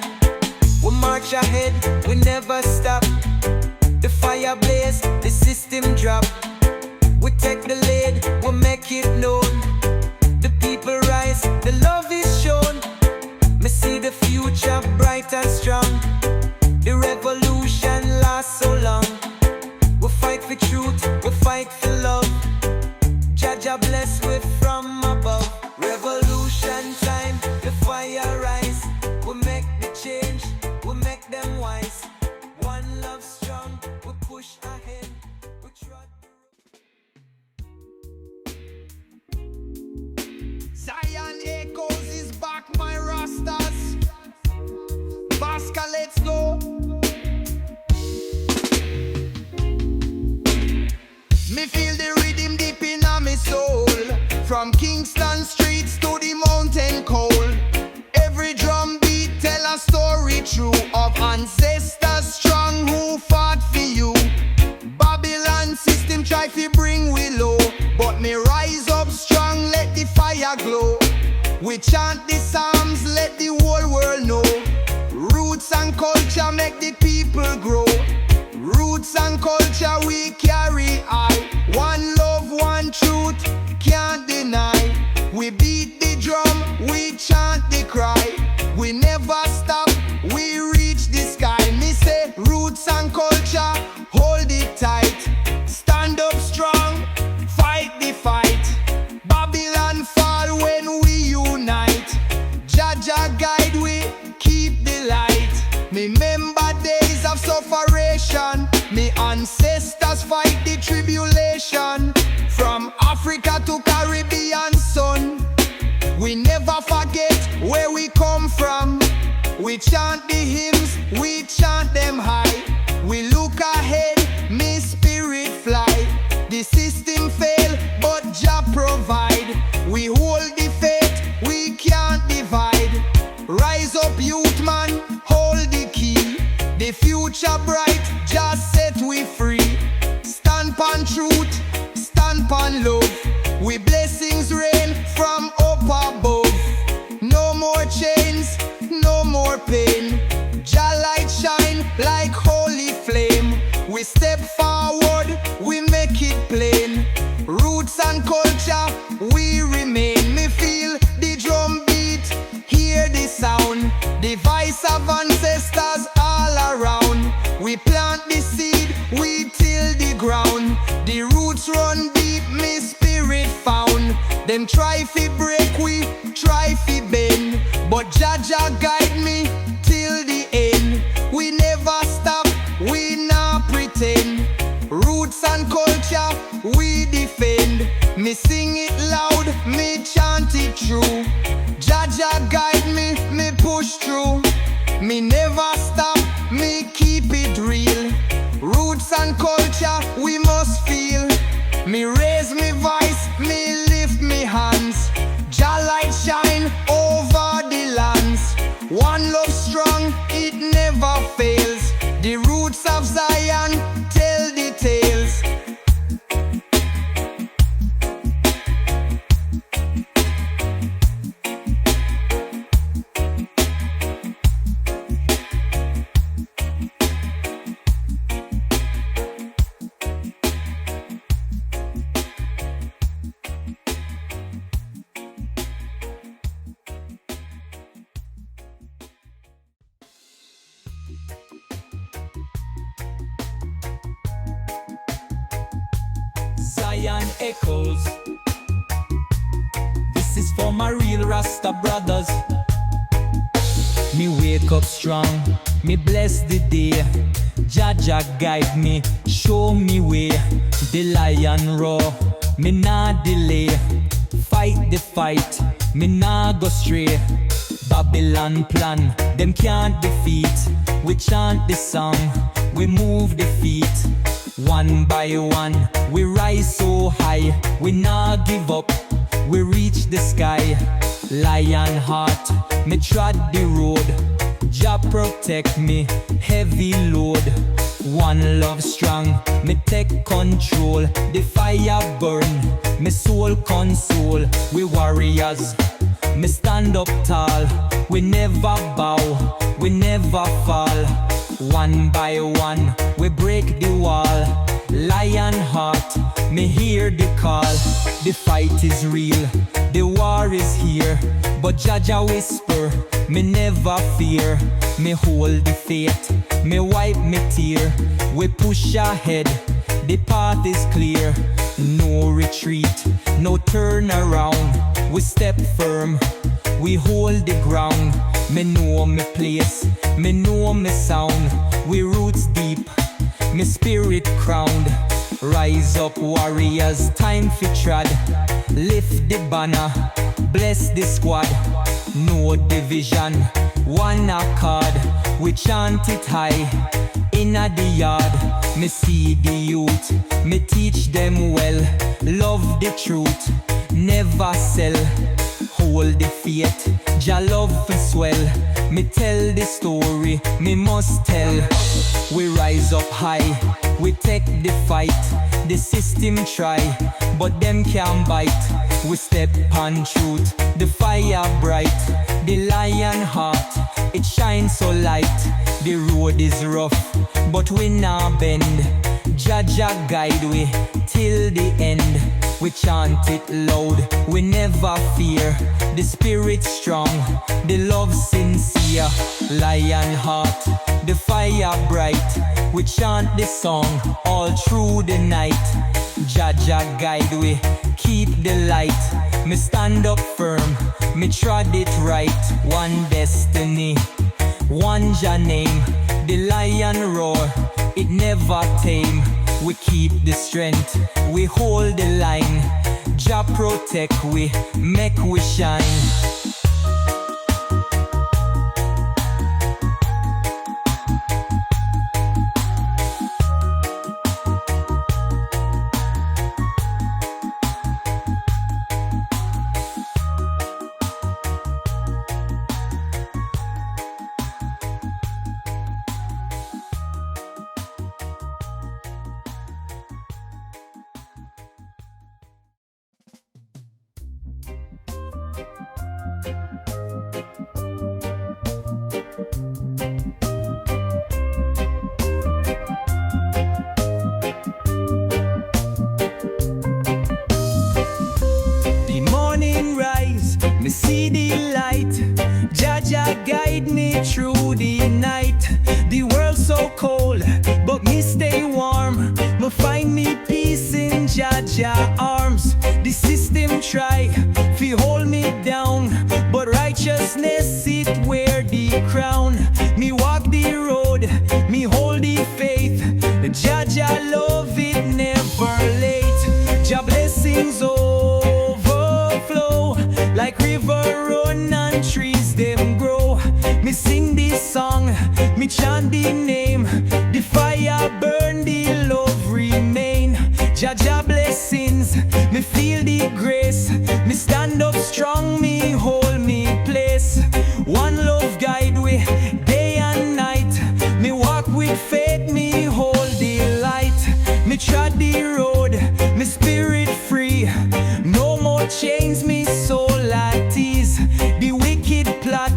[SPEAKER 2] We march ahead, we never stop. The fire blaze, the system drop. We take the lead, we make it known. The people rise, the love is shown. Me see the future bright and strong. The revolution lasts so long. We fight for truth, we fight for love. Jah bless with from above. Revolution time, the fire rise. We make the change, we make them wise. One love strong, we push ahead, we trot.
[SPEAKER 3] Zion echoes is back, my rastas. Basca, let's go. Me feel the rhythm deep in my soul. From Kingston streets to the mountain cold. Every drum beat tell a story true of ancestors strong who fought for you. Babylon system try to bring we low, but me rise up strong, let the fire glow. We chant the psalms, let the whole world know. Roots and culture make the people grow. Roots and culture we carry high. One love, one truth, can't deny. We beat the drum, we chant the cry. We never stop, we reach the sky. Me say roots and culture, hold it tight. Stand up strong, fight the fight. Babylon fall when we unite. Jah guide we, keep the light. Me remember days of sufferation. Me ancestors fight the tribulation. From Africa to Caribbean sun. We never forget where we come from. We chant the hymns, we chant them high. We look ahead, me spirit fly. The system fail, but Jah provide. We hold the faith, we can't divide. Rise up youth man, hold the key. The future bright, just set we free. Stand pon truth, stand pon love. We blessings rain from up above. No more chains, no more pain. Jah light shine like holy flame. We step forward, we make it plain. Roots and culture, we remain. Me feel the drum beat, hear the sound. The voice of ancestors all around. We plant the seed, we till the ground. The roots run deep, me spirit found. Them try fi break, we try fi bend, but Jah guide me till the end. We never stop, we not pretend. Roots and culture, we defend. Me sing it loud, me chant it true. Jah guide me, me push through. Me never stop, me keep it real. Roots and culture, we must feel. Me raise me voice, me lift me hands. Jah light shine over the lands.
[SPEAKER 4] lion echoes. This is for my real Rasta brothers. Me wake up strong, me bless the day. Jah guide me, show me way. The lion roar, me nah delay. Fight the fight, me nah go stray. Babylon plan, them can't defeat. We chant the song, we move the feet. One by one, we rise so high. We nah give up, we reach the sky. Lion heart, me trod the road. Jah protect me, heavy load. One love strong, me take control. The fire burn, me soul console. We warriors, me stand up tall. We never bow, we never fall. One by one, we break the wall. Lion heart, me hear the call. The fight is real, the war is here. But Jah whisper, me never fear. Me hold the faith, me wipe me tear. We push ahead, the path is clear. No retreat, no turn around. We step firm, we hold the ground. Me know me place, me know me sound. We roots deep, me spirit crowned. Rise up warriors, time fi trod. Lift the banner, bless the squad. No division, one accord. We chant it high, inna the yard. Me see the youth, me teach them well. Love the truth, never sell. Hold the faith, Jah love for swell. Me tell the story, me must tell. We rise up high, we take the fight. The system try, but them can't bite. We step on truth, the fire bright. The lion heart, it shines so light. The road is rough, but we nah bend. Jah guide we till the end. We chant it loud, we never fear. The spirit strong, the love sincere. Lion heart, the fire bright. We chant this song all through the night. Jah guide we, keep the light. Me stand up firm, me trod it right. One destiny, one Jah name. The lion roar, it never tame. We keep the strength, we hold the line. Jah protect we, make we shine. Me see the light, Jah guide me through the night. The world's so cold, but me stay warm. Me find me peace in Jah arms. The system try fi hold me down, but righteousness it wear the crown. Me walk the road, me hold the faith. Jah love it never late. Jah blessings overflow like river run and trees them grow. Me sing this song, me chant the name. The fire burn, the love remain. Jah blessings, me feel the grace. Me stand up strong, me hold me place. One love guide we day and night. Me walk with faith, me hold the light. Me trod the road, me spirit free. No more chains, me soul at ease. The wicked plot,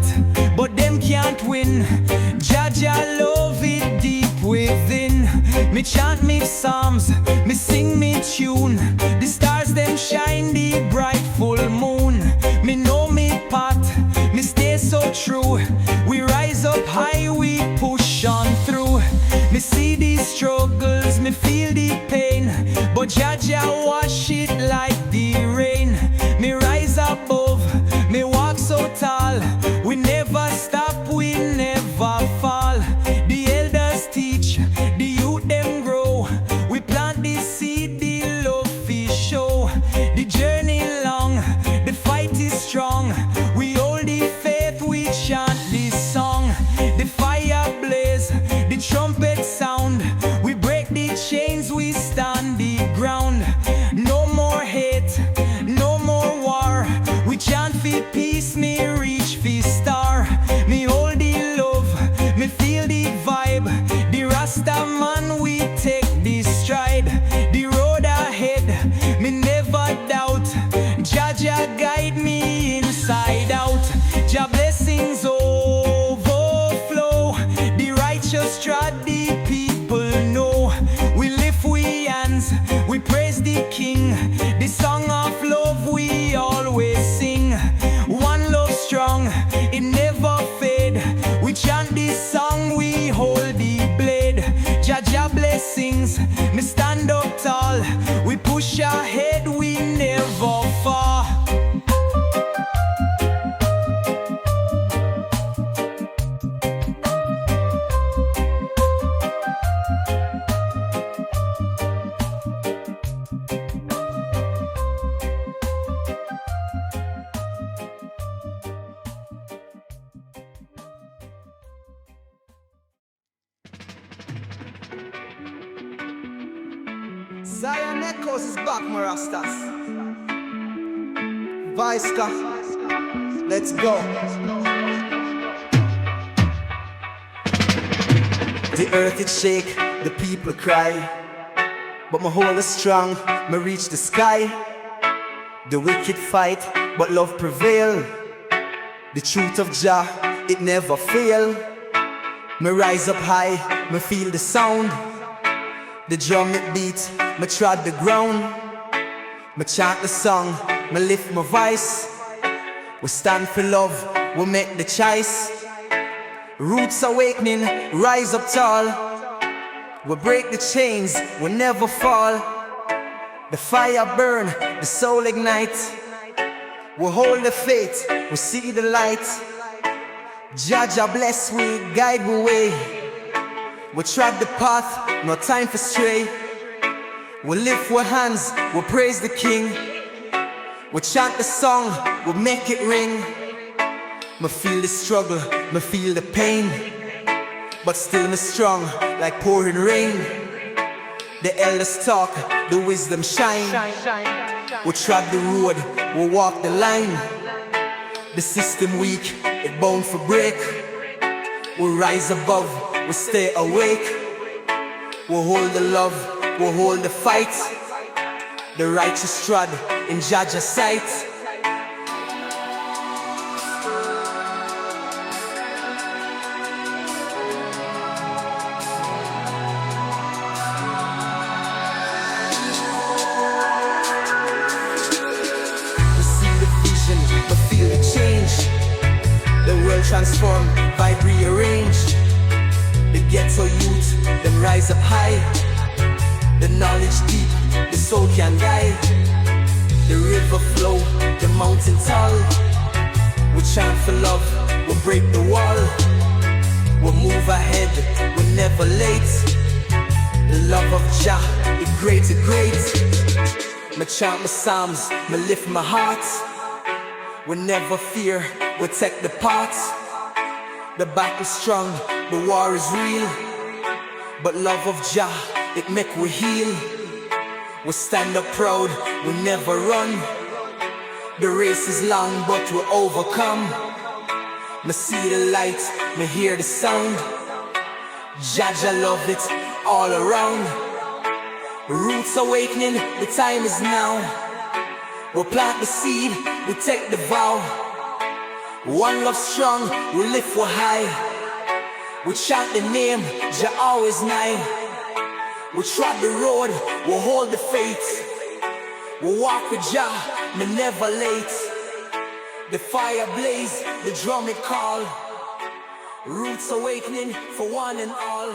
[SPEAKER 4] but them can't win. Jah love it deep within. Me chant me psalms, me sing me tune. The stars them shine, the bright full moon. Me know me path, me stay so true. We rise up high, we push on through. Me see these struggles, me feel the pain, but Jah wash
[SPEAKER 3] Zion Echoes is back, my Rastas. Viska, let's go. The earth it shake, the people cry, but my hold is strong, me reach the sky. The wicked fight, but love prevail. The truth of Jah, it never fail. Me rise up high, me feel the sound. The drum it beat, me trod the ground. Me chant the song, me lift my voice. We stand for love, we make the choice. Roots awakening, rise up tall. We break the chains, we never fall. The fire burn, the soul ignite. We hold the faith, we see the light. Jah bless we, guide we way. We trod the path, no time for stray. We lift our hands, we praise the King. We chant the song, we make it ring. Me feel the struggle, me feel the pain, but still me strong like pouring rain. The elders talk, the wisdom shine. We trod the road, we walk the line. The system weak, it bound for break. We rise above, we stay awake. We hold the love, we hold the fight. The righteous trod in Jah's sight. Transform, vibe rearrange. The ghetto youth, them rise up high. The knowledge deep, the soul can guide. The river flow, the mountain tall. We chant for love, we break the wall. We move ahead, we're never late. The love of Jah, it great to great. Me chant my psalms, me lift my heart. We never fear, we take the part. The battle's strong, the war is real, but love of Jah, it make we heal. We stand up proud, we never run. The race is long, but we overcome. Me see the light, me hear the sound. Jah love it all around. Roots awakening, the time is now. We plant the seed, we take the vow. One love strong, we lift we high. We chant the name, Jah always nigh. We trod the road, we hold the faith. We walk with Jah, me never late. The fire blaze, the drum it call. Roots awakening for one and all.